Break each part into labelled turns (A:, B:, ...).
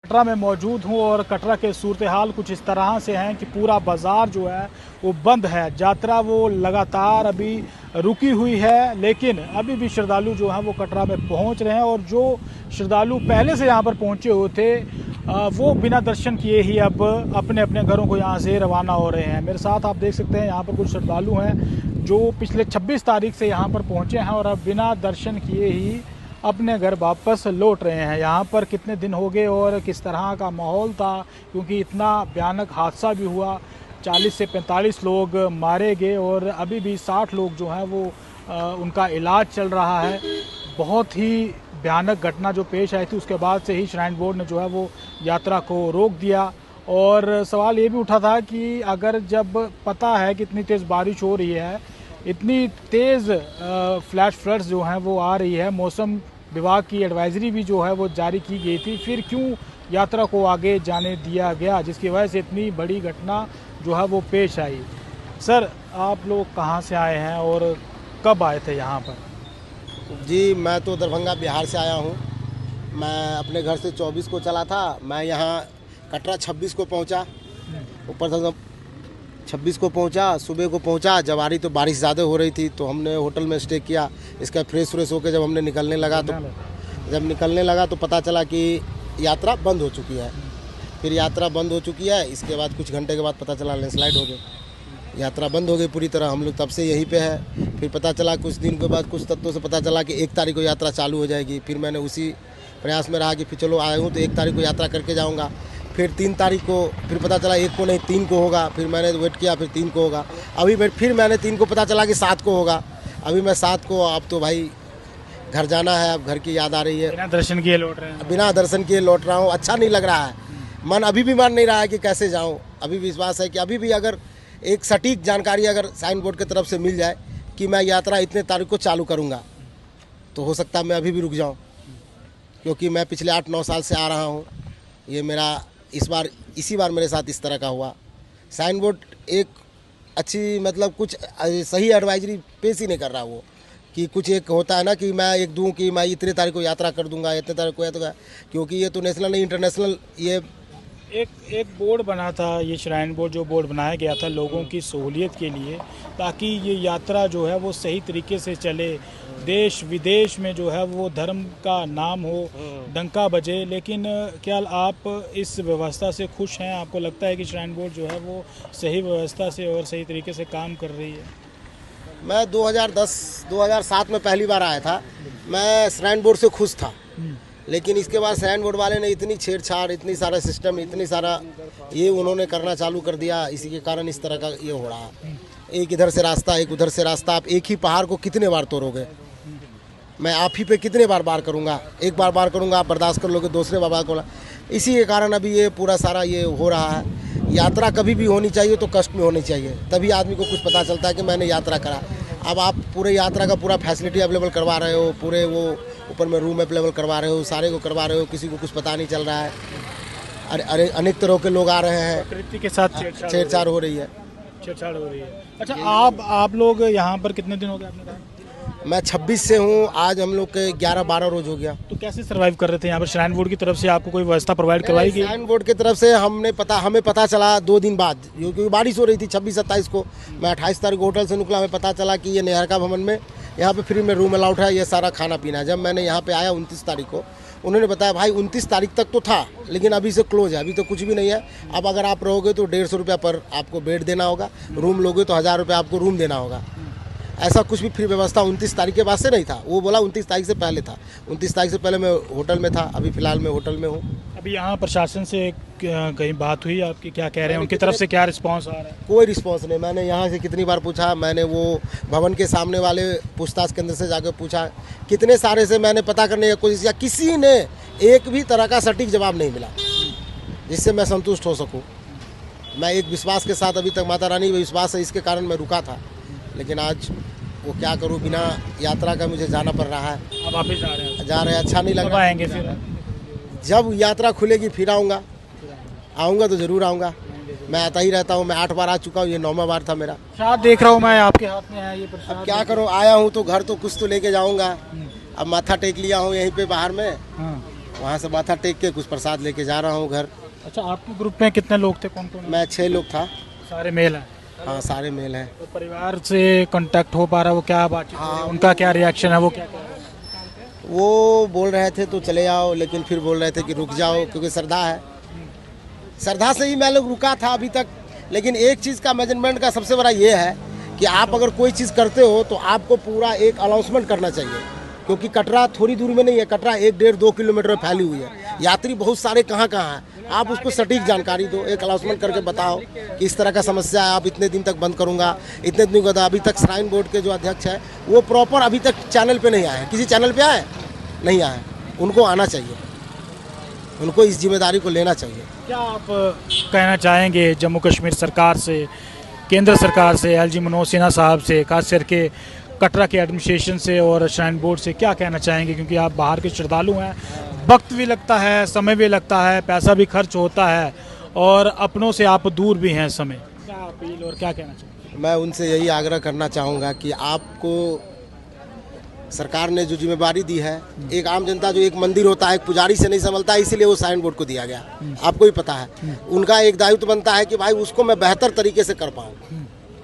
A: कटरा में मौजूद हूँ और कटरा के सूरत हाल कुछ इस तरह से हैं कि पूरा बाज़ार जो है वो बंद है। यात्रा वो लगातार अभी रुकी हुई है, लेकिन अभी भी श्रद्धालु जो हैं वो कटरा में पहुँच रहे हैं और जो श्रद्धालु पहले से यहाँ पर पहुँचे हुए थे वो बिना दर्शन किए ही अब अपने अपने घरों को यहाँ से रवाना हो रहे हैं। मेरे साथ आप देख सकते हैं यहाँ पर कुछ श्रद्धालु हैं जो पिछले 26 तारीख से यहाँ पर पहुँचे हैं और अब बिना दर्शन किए ही अपने घर वापस लौट रहे हैं। यहाँ पर कितने दिन हो गए और किस तरह का माहौल था, क्योंकि इतना भयानक हादसा भी हुआ, 40 से 45 लोग मारे गए और अभी भी 60 लोग जो हैं वो उनका इलाज चल रहा है। बहुत ही भयानक घटना जो पेश आई थी, उसके बाद से ही श्राइन बोर्ड ने जो है वो यात्रा को रोक दिया। और सवाल ये भी उठा था कि अगर जब पता है कि इतनी तेज़ बारिश हो रही है, इतनी तेज़ फ्लैश फ्लड्स जो हैं वो आ रही है, मौसम विभाग की एडवाइजरी भी जो है वो जारी की गई थी, फिर क्यों यात्रा को आगे जाने दिया गया, जिसकी वजह से इतनी बड़ी घटना जो है वो पेश आई। सर, आप लोग कहाँ से आए हैं और कब आए थे यहाँ पर?
B: जी, मैं तो दरभंगा बिहार से आया हूँ। मैं अपने घर से 24 को चला था, मैं यहाँ कटरा 26 को पहुँचा। ऊपर से 26 को पहुँचा, सुबह को पहुँचा। जब आ रही तो बारिश ज़्यादा हो रही थी तो हमने होटल में स्टे किया। इसका फ्रेश होकर जब हमने निकलने लगा तो पता चला कि यात्रा बंद हो चुकी है। फिर यात्रा बंद हो चुकी है, इसके बाद कुछ घंटे के बाद पता चला लैंडस्लाइड हो गई, यात्रा बंद हो गई पूरी तरह। हम लोग तब से यहीं पे है। फिर पता चला कुछ दिन के बाद कुछ तत्वों से पता चला कि 1 तारीख को यात्रा चालू हो जाएगी। फिर मैंने उसी प्रयास में रहा कि फिर चलो आया हूँ तो 1 तारीख को यात्रा करके जाऊँगा। फिर 3 तारीख को फिर पता चला 1 को नहीं 3 को होगा। फिर मैंने वेट किया, फिर 3 को होगा। अभी फिर मैंने 3 को पता चला कि 7 को होगा। अभी मैं 7 को, अब तो भाई घर जाना है, अब घर की याद आ रही है।
A: बिना दर्शन किए लौट रहे हैं?
B: बिना दर्शन किए लौट रहा हूँ। अच्छा नहीं लग रहा है, मन अभी भी मान नहीं रहा है कि कैसे जाऊँ। अभी विश्वास है कि अभी भी अगर एक सटीक जानकारी अगर साइन बोर्ड की तरफ से मिल जाए कि मैं यात्रा इतने तारीख को चालू करूँगा, तो हो सकता है मैं अभी भी रुक जाऊँ, क्योंकि मैं पिछले 8-9 साल से आ रहा हूँ। ये मेरा इसी बार मेरे साथ इस तरह का हुआ। साइन बोर्ड एक अच्छी मतलब कुछ सही एडवाइजरी पेश ही नहीं कर रहा वो, कि कुछ एक होता है ना कि मैं एक दूं कि मैं इतने तारीख को यात्रा कर दूंगा, इतने तारीख को यात्रा, क्योंकि ये तो नेशनल नहीं इंटरनेशनल। ये
A: एक बोर्ड बना था, ये श्राइन बोर्ड जो बोर्ड बनाया गया था लोगों की सहूलियत के लिए, ताकि ये यात्रा जो है वो सही तरीके से चले, देश विदेश में जो है वो धर्म का नाम हो, डंका बजे। लेकिन क्या आप इस व्यवस्था से खुश हैं? आपको लगता है कि श्राइन बोर्ड जो है वो सही व्यवस्था से और सही तरीके से काम कर रही है?
B: मैं 2007 में पहली बार आया था। मैं श्राइन बोर्ड से खुश था, लेकिन इसके बाद श्राइन बोर्ड वाले ने इतनी छेड़छाड़, इतनी सारा सिस्टम, इतनी सारा ये उन्होंने करना चालू कर दिया। इसी के कारण इस तरह का ये हो रहा है। एक इधर से रास्ता, एक उधर से रास्ता। आप एक ही पहाड़ को कितने बार तोड़ोगे? मैं आप ही पे कितने बार करूँगा? एक बार करूँगा, आप बर्दाश्त कर लोगे, दूसरे बार करूँगा। इसी के कारण अभी ये पूरा सारा ये हो रहा है। यात्रा कभी भी होनी चाहिए तो कष्ट में होनी चाहिए, तभी आदमी को कुछ पता चलता है कि मैंने यात्रा करा। अब आप पूरे यात्रा का पूरा फैसिलिटी अवेलेबल करवा रहे हो, पूरे वो ऊपर में रूम अवेलेबल करवा रहे हो, सारे को करवा रहे हो, किसी को कुछ पता नहीं चल रहा है। अरे अनेक तरह के लोग आ रहे हैं,
A: प्रकृति के साथ
B: छेड़छाड़ हो रही है।
A: छेड़छाड़ हो रही है। अच्छा, आप लोग यहाँ पर कितने दिन हो गए आपने कहा?
B: मैं 26 से हूँ, आज हम लोग के 11-12 रोज हो गया।
A: तो कैसे सर्वाइव कर रहे थे यहाँ पर? श्राइन बोर्ड की तरफ से आपको कोई व्यवस्था प्रोवाइड करवाई गई?
B: श्राइन बोर्ड की तरफ से हमें पता चला 2 दिन बाद, क्योंकि बारिश हो रही थी 26-27 को। मैं 28 तारीख को होटल से निकला, हमें पता चला कि ये निहारिका भवन में यहाँ पे फ्री में रूम अलाउड है, ये सारा खाना पीना। जब मैंने यहाँ पे आया 29 तारीख को, उन्होंने बताया भाई 29 तारीख तक तो था, लेकिन अभी से क्लोज है, अभी तो कुछ भी नहीं है। अब अगर आप रहोगे तो 150 रुपया पर आपको बेड देना होगा, रूम लोगे तो 1000 रुपया आपको रूम देना होगा। ऐसा कुछ भी फ्री व्यवस्था 29 तारीख के बाद से नहीं था। वो बोला 29 तारीख से पहले था। 29 तारीख से पहले मैं होटल में था, अभी फ़िलहाल मैं होटल में हूँ।
A: अभी यहाँ प्रशासन से कहीं बात हुई आपकी? क्या कह रहे हैं, उनकी तरफ से क्या रिस्पांस आ रहा है?
B: कोई रिस्पांस नहीं। मैंने यहाँ से कितनी बार पूछा, मैंने वो भवन के सामने वाले पूछताछ केंद्र से जाकर पूछा, कितने सारे से मैंने पता करने की कोशिश किया, किसी ने एक भी तरह का सटीक जवाब नहीं मिला जिससे मैं संतुष्ट हो सकूँ। मैं एक विश्वास के साथ अभी तक, माता रानी विश्वास है, इसके कारण मैं रुका था। लेकिन आज वो क्या करूँ, बिना यात्रा का मुझे जाना पड़ रहा है।
A: अब वापस जा रहे हैं?
B: अच्छा नहीं लग रहा।
A: आएंगे फिर?
B: जब यात्रा खुलेगी फिर आऊँगा तो ज़रूर आऊँगा। मैं आता ही रहता हूँ, मैं 8 बार आ चुका हूँ, ये 9वां बार था मेरा।
A: प्रसाद देख रहा हूँ मैं आपके हाथ में है ये प्रसाद।
B: अब क्या करूँ, आया हूँ तो घर तो कुछ तो लेके जाऊँगा। अब माथा टेक लिया हूँ यहीं पे बाहर में, वहाँ से माथा टेक के कुछ प्रसाद लेके जा रहा हूँ घर।
A: अच्छा, आपके ग्रुप में कितने लोग थे, कौन कौन?
B: मैं 6 लोग था।
A: सारे मेल हैं?
B: हाँ, सारे मेल हैं।
A: तो परिवार से कांटेक्ट हो पा रहा है? वो क्या बातचीत हो रही है? उनका क्या रिएक्शन है? वो क्या कह रहे हैं?
B: वो बोल रहे थे तो चले आओ, लेकिन फिर बोल रहे थे कि रुक जाओ, क्योंकि श्रद्धा है। श्रद्धा से ही मैं लोग रुका था अभी तक। लेकिन एक चीज़ का मैनेजमेंट का सबसे बड़ा ये है कि आप अगर कोई चीज़ करते हो तो आपको पूरा एक अनाउंसमेंट करना चाहिए, क्योंकि कटरा थोड़ी दूरी में नहीं है, कटरा 1-1.5-2 किलोमीटर में फैली हुई है। यात्री बहुत सारे कहाँ कहाँ हैं, आप उसको सटीक जानकारी दो, एक अनाउंसमेंट करके बताओ कि इस तरह का समस्या है, आप इतने दिन तक बंद करूँगा, इतने दिन बाद। अभी तक श्राइन बोर्ड के जो अध्यक्ष है वो प्रॉपर अभी तक चैनल पे नहीं आए हैं। किसी चैनल पे आए नहीं आए, उनको आना चाहिए, उनको इस जिम्मेदारी को लेना चाहिए।
A: क्या आप कहना चाहेंगे जम्मू कश्मीर सरकार से, केंद्र सरकार से, एलजी मनोज सिन्हा साहब से, खास करके कटरा के एडमिनिस्ट्रेशन से और श्राइन बोर्ड से क्या कहना चाहेंगे? क्योंकि आप बाहर के श्रद्धालु हैं, वक्त भी लगता है, समय भी लगता है, पैसा भी खर्च होता है और अपनों से आप दूर भी हैं समय। क्या अपील और क्या कहना चाहेंगे?
B: मैं उनसे यही आग्रह करना चाहूँगा कि आपको सरकार ने जो जिम्मेदारी दी है, एक आम जनता जो एक मंदिर होता है एक पुजारी से नहीं संभलता है, इसीलिए वो साइन बोर्ड को दिया गया, आपको भी पता है। उनका एक दायित्व बनता है कि भाई उसको मैं बेहतर तरीके से कर पाऊँ।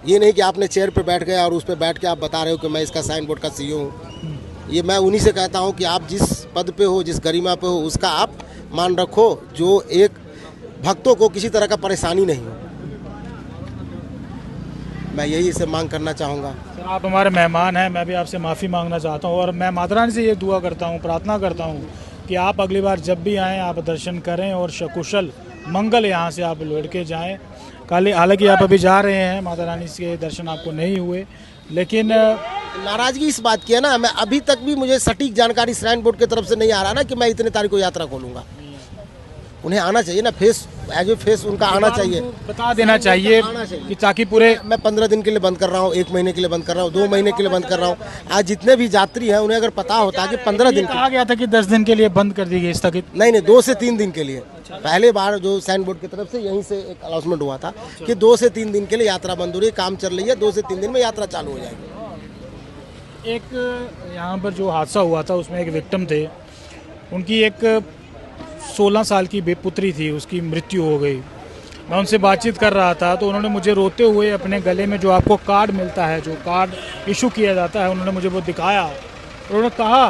B: ये नहीं कि आपने चेयर पे बैठ गए और उस पर बैठ के आप बता रहे हो कि मैं इसका साइन बोर्ड का CEO हूँ। ये मैं उन्हीं से कहता हूँ कि आप जिस पद पे हो, जिस गरिमा पे हो, उसका आप मान रखो, जो एक भक्तों को किसी तरह का परेशानी नहीं हो। मैं यही इसे मांग करना चाहूँगा।
A: सर, आप हमारे मेहमान हैं, मैं भी आपसे माफ़ी मांगना चाहता हूँ और मैं माता रानी से ये दुआ करता हूँ, प्रार्थना करता हूँ कि आप अगली बार जब भी आएँ आप दर्शन करें और सकुशल मंगल यहाँ से आप लौट के जाएँ। हालांकि आप अभी जा रहे हैं, माता रानी के दर्शन आपको नहीं हुए, लेकिन
B: नाराज़गी इस बात की है ना, मैं अभी तक भी मुझे सटीक जानकारी श्राइन बोर्ड की तरफ से नहीं आ रहा ना कि मैं इतने तारीख को यात्रा खोलूँगा। उन्हें आना चाहिए ना, फेस एज ए फेस उनका आना चाहिए,
A: बता देना चाहिए कि ताकि पूरे।
B: मैं 15 दिन के लिए बंद कर रहा हूँ, 1 महीने के लिए बंद कर रहा हूँ, 2 महीने के लिए बंद कर रहा हूँ। आज जितने भी यात्री हैं उन्हें अगर पता होता कि 15 दिन
A: कहा गया था कि 10 दिन के लिए बंद कर दी गई, स्थगित।
B: नहीं, 2 से 3 दिन के लिए। पहले बार जो साइन बोर्ड की तरफ से यहीं से एक अनाउंसमेंट हुआ था कि 2 से 3 दिन के लिए यात्रा बंद हो रही है, काम चल रही है, 2 से 3 दिन में यात्रा चालू हो जाएगी।
A: एक यहाँ पर जो हादसा हुआ था उसमें एक विक्टिम थे, उनकी एक 16 साल की बेपुत्री थी, उसकी मृत्यु हो गई। मैं उनसे बातचीत कर रहा था तो उन्होंने मुझे रोते हुए अपने गले में जो आपको कार्ड मिलता है, जो कार्ड इशू किया जाता है, उन्होंने मुझे वो दिखाया। उन्होंने कहा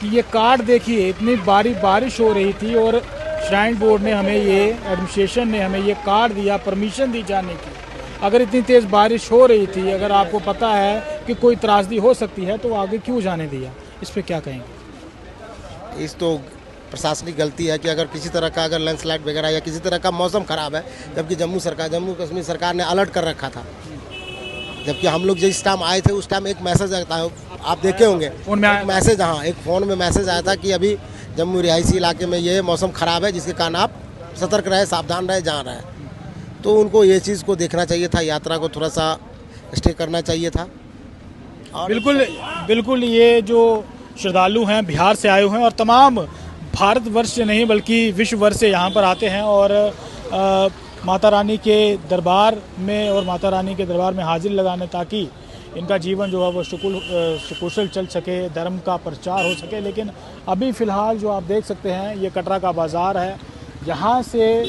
A: कि ये कार्ड देखिए, इतनी बारिश हो रही थी और श्राइन बोर्ड ने हमें ये, एडमिनिस्ट्रेशन ने हमें ये कार्ड दिया, परमिशन दी जाने की। अगर इतनी तेज़ बारिश हो रही थी, अगर आपको पता है कि कोई त्रासदी हो सकती है तो आगे क्यों जाने दिया? इस पर क्या कहेंगे?
B: इस तो प्रशासनिक गलती है कि अगर किसी तरह का अगर लैंडस्लाइड वगैरह या किसी तरह का मौसम खराब है, जबकि जम्मू कश्मीर सरकार ने अलर्ट कर रखा था। जबकि हम लोग जिस टाइम आए थे उस टाइम एक मैसेज आता है, आप देखे होंगे
A: फोन में आया
B: मैसेज, हाँ, एक फ़ोन में मैसेज आया था कि अभी जम्मू रिहायशी इलाके में ये मौसम ख़राब है, जिसके कारण आप सतर्क रहे, सावधान रहे, जहाँ रहे। तो उनको ये चीज़ को देखना चाहिए था, यात्रा को थोड़ा सा स्टे करना चाहिए था। और
A: बिल्कुल ये जो श्रद्धालु हैं बिहार से आए हुए हैं और तमाम भारतवर्ष से नहीं बल्कि विश्वभर से यहाँ पर आते हैं और माता रानी के दरबार में और माता रानी के दरबार में हाजिर लगाने, ताकि इनका जीवन जो है वो सुकुशल चल सके, धर्म का प्रचार हो सके। लेकिन अभी फ़िलहाल जो आप देख सकते हैं ये कटरा का बाज़ार है। यहाँ से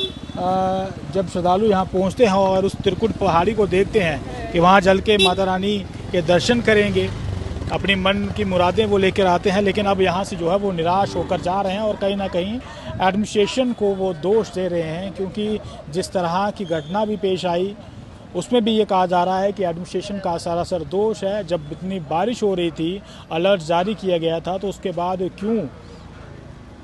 A: जब श्रद्धालु यहाँ पहुँचते हैं और उस त्रिकुट पहाड़ी को देखते हैं कि वहाँ जल के माता रानी के दर्शन करेंगे, अपनी मन की मुरादें वो लेकर आते हैं। लेकिन अब यहाँ से जो है वो निराश होकर जा रहे हैं और कहीं ना कहीं एडमिनिस्ट्रेशन को वो दोष दे रहे हैं, क्योंकि जिस तरह की घटना भी पेश आई उसमें भी ये कहा जा रहा है कि एडमिनिस्ट्रेशन का सरासर दोष है। जब इतनी बारिश हो रही थी, अलर्ट जारी किया गया था, तो उसके बाद क्यों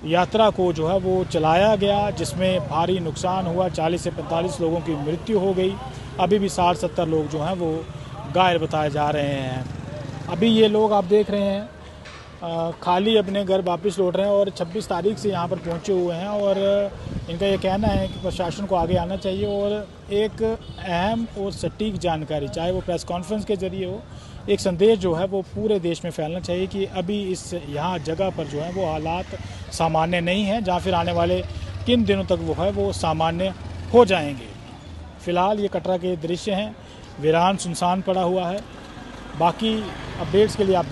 A: यात्रा को जो है वो चलाया गया, जिसमें भारी नुकसान हुआ। 40 से 45 लोगों की मृत्यु हो गई। अभी भी 60-70 लोग जो हैं वो घायल बताए जा रहे हैं। अभी ये लोग आप देख रहे हैं खाली अपने घर वापस लौट रहे हैं और 26 तारीख से यहाँ पर पहुँचे हुए हैं और इनका ये कहना है कि प्रशासन को आगे आना चाहिए और एक अहम और सटीक जानकारी, चाहे वो प्रेस कॉन्फ्रेंस के जरिए हो, एक संदेश जो है वो पूरे देश में फैलना चाहिए कि अभी इस यहाँ जगह पर जो है वो हालात सामान्य नहीं हैं, जहाँ फिर आने वाले किन दिनों तक वो है वो सामान्य हो जाएंगे। फ़िलहाल ये कटरा के दृश्य हैं, वीरान सुनसान पड़ा हुआ है। बाकी अपडेट्स के लिए आप